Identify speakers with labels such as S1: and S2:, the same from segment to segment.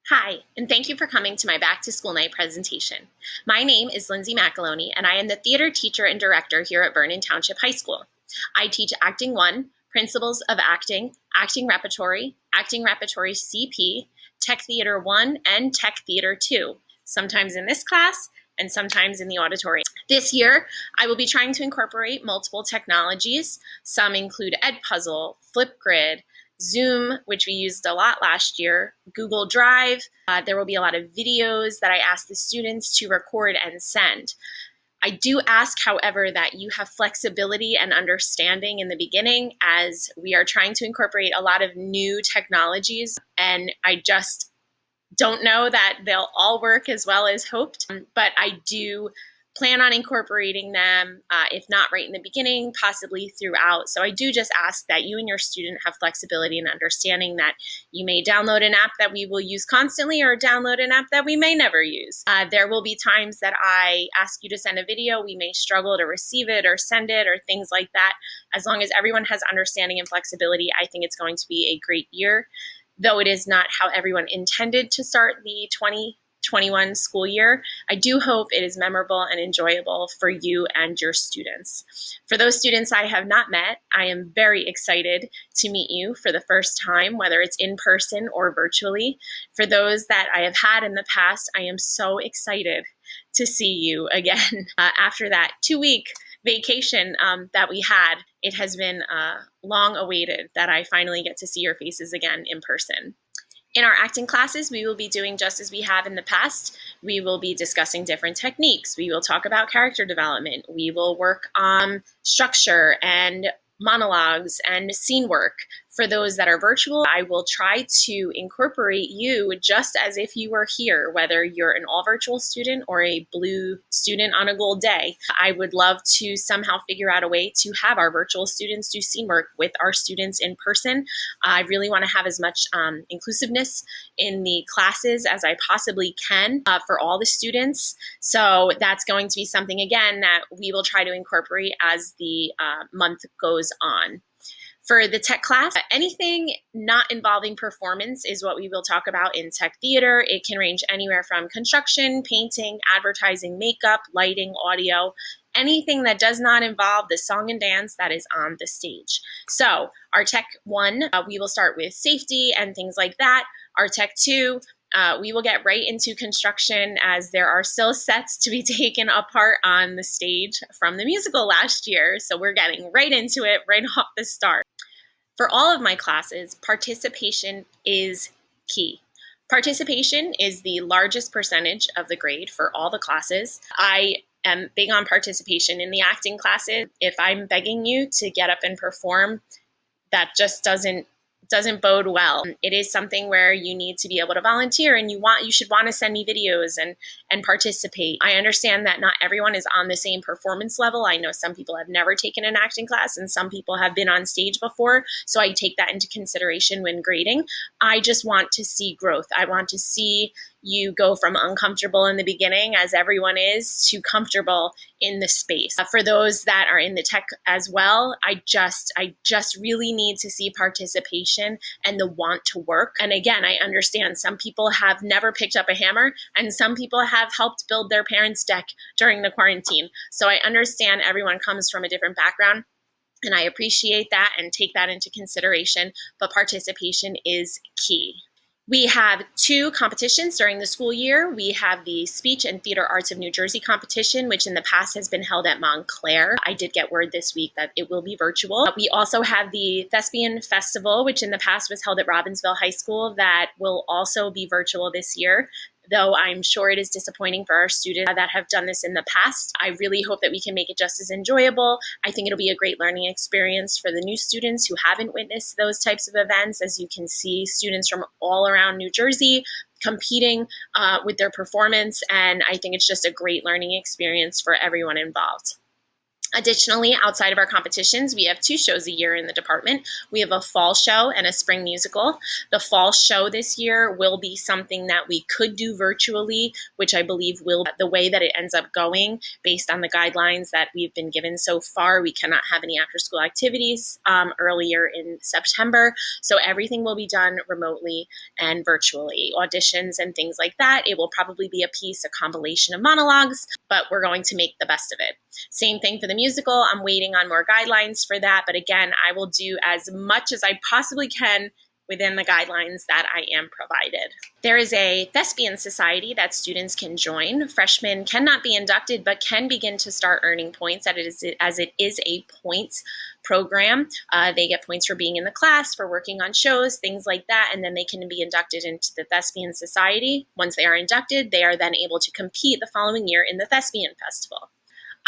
S1: Hi, and thank you for coming to my Back to School Night presentation. My name is Lindsay McAloney, and I am the theater teacher and director here at Vernon Township High School. I teach Acting 1, Principles of Acting, Acting Repertory CP, Tech Theater 1, and Tech Theater 2, sometimes in this class and sometimes in the auditorium. This year, I will be trying to incorporate multiple technologies. Some include Edpuzzle, Flipgrid, Zoom, which we used a lot last year, Google Drive. There will be a lot of videos that I ask the students to record and send. I do ask, however, that you have flexibility and understanding in the beginning as we are trying to incorporate a lot of new technologies, and I just don't know that they'll all work as well as hoped, but I do plan on incorporating them, if not right in the beginning, possibly throughout. So I do just ask that you and your student have flexibility and understanding that you may download an app that we will use constantly or download an app that we may never use. There will be times that I ask you to send a video. We may struggle to receive it or send it or things like that. As long as everyone has understanding and flexibility, I think it's going to be a great year. Though it is not how everyone intended to start the 2021 school year, I do hope it is memorable and enjoyable for you and your students. For those students I have not met, I am very excited to meet you for the first time, whether it's in person or virtually. For those that I have had in the past, I am so excited to see you again. After that 2-week vacation that we had, it has been long awaited that I finally get to see your faces again in person. In our acting classes, we will be doing just as we have in the past. We will be discussing different techniques. We will talk about character development. We will work on structure and monologues and scene work. For those that are virtual, I will try to incorporate you just as if you were here, whether you're an all virtual student or a blue student on a gold day. I would love to somehow figure out a way to have our virtual students do scene work with our students in person. I really want to have as much inclusiveness in the classes as I possibly can for all the students. So that's going to be something, again, that we will try to incorporate as the month goes on. For the tech class, anything not involving performance is what we will talk about in tech theater. It can range anywhere from construction, painting, advertising, makeup, lighting, audio, anything that does not involve the song and dance that is on the stage. So our tech 1, we will start with safety and things like that. Our tech 2, we will get right into construction as there are still sets to be taken apart on the stage from the musical last year. So we're getting right into it right off the start. For all of my classes, participation is key. Participation is the largest percentage of the grade for all the classes. I am big on participation in the acting classes. If I'm begging you to get up and perform, that just doesn't bode well. It is something where you need to be able to volunteer, and you should want to send me videos and participate. I understand that not everyone is on the same performance level. I know some people have never taken an acting class and some people have been on stage before, so I take that into consideration when grading. I just want to see growth. I want to see you go from uncomfortable in the beginning, as everyone is, to comfortable in the space. For those that are in the tech as well, I just really need to see participation and the want to work. And again, I understand some people have never picked up a hammer and some people have helped build their parents' deck during the quarantine. So I understand everyone comes from a different background, and I appreciate that and take that into consideration, but participation is key. We have 2 competitions during the school year. We have the Speech and Theater Arts of New Jersey competition, which in the past has been held at Montclair. I did get word this week that it will be virtual. We also have the Thespian Festival, which in the past was held at Robbinsville High School, that will also be virtual this year, though I'm sure it is disappointing for our students that have done this in the past. I really hope that we can make it just as enjoyable. I think it'll be a great learning experience for the new students who haven't witnessed those types of events. As you can see, students from all around New Jersey competing with their performance, and I think it's just a great learning experience for everyone involved. Additionally, outside of our competitions, we have 2 shows a year in the department. We have a fall show and a spring musical. The fall show this year will be something that we could do virtually, which I believe will, the way that it ends up going, based on the guidelines that we've been given so far, we cannot have any after-school activities earlier in September. So everything will be done remotely and virtually. Auditions and things like that, it will probably be a compilation of monologues, but we're going to make the best of it. Same thing for the musical. I'm waiting on more guidelines for that. But again, I will do as much as I possibly can within the guidelines that I am provided. There is a thespian society that students can join. Freshmen cannot be inducted, but can begin to start earning points as it is a points program. They get points for being in the class, for working on shows, things like that, and then they can be inducted into the Thespian Society. Once they are inducted, they are then able to compete the following year in the Thespian Festival.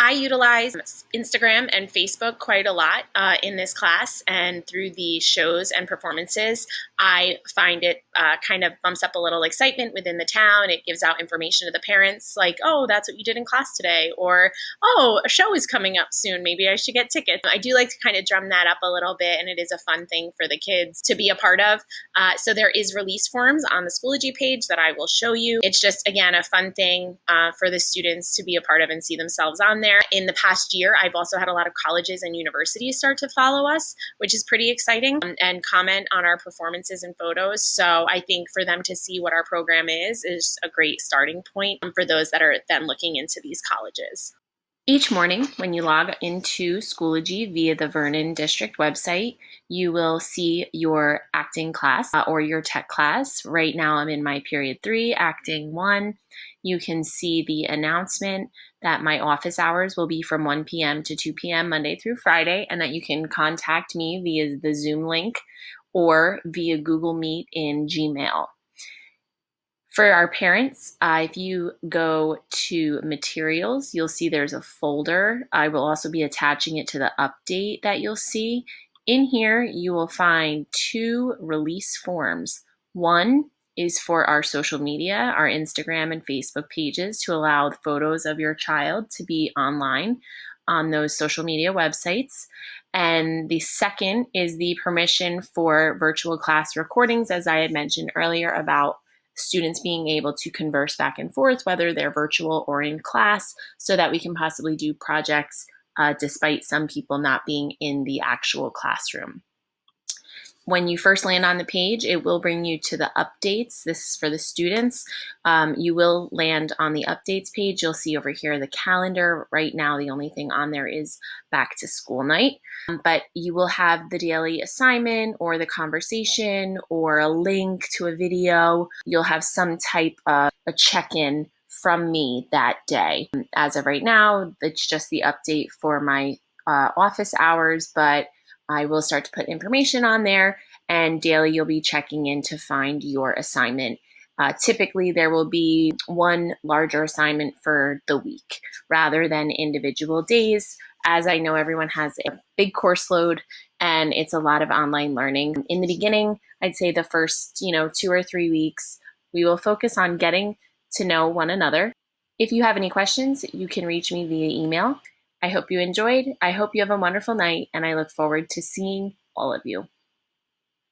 S1: I utilize Instagram and Facebook quite a lot in this class, and through the shows and performances, I find it kind of bumps up a little excitement within the town. It gives out information to the parents like, oh, that's what you did in class today, or, oh, a show is coming up soon. Maybe I should get tickets. I do like to kind of drum that up a little bit, and it is a fun thing for the kids to be a part of. So there is release forms on the Schoology page that I will show you. It's just, again, a fun thing for the students to be a part of and see themselves on there. In the past year, I've also had a lot of colleges and universities start to follow us, which is pretty exciting, and comment on our performances and photos. So I think for them to see what our program is a great starting point for those that are then looking into these colleges. Each morning, when you log into Schoology via the Vernon District website, you will see your acting class or your tech class. Right now, I'm in my period 3, acting 1. You can see the announcement that my office hours will be from 1 p.m. to 2 p.m. Monday through Friday, and that you can contact me via the Zoom link or via Google Meet in Gmail. For our parents, if you go to materials, you'll see there's a folder. I will also be attaching it to the update that you'll see. In here, you will find 2 release forms. One is for our social media, our Instagram and Facebook pages, to allow the photos of your child to be online on those social media websites. And the second is the permission for virtual class recordings, as I had mentioned earlier about students being able to converse back and forth, whether they're virtual or in class, so that we can possibly do projects despite some people not being in the actual classroom. When you first land on the page, it will bring you to the updates. This is for the students. You will land on the updates page. You'll see over here the calendar. Right now, the only thing on there is back to school night. But you will have the daily assignment or the conversation or a link to a video. You'll have some type of a check-in from me that day. As of right now, it's just the update for my office hours, but I will start to put information on there, and daily you'll be checking in to find your assignment. Typically, there will be one larger assignment for the week rather than individual days, as I know everyone has a big course load and it's a lot of online learning. In the beginning, I'd say the first 2 or 3 weeks, we will focus on getting to know one another. If you have any questions, you can reach me via email. I hope you enjoyed. I hope you have a wonderful night, and I look forward to seeing all of you.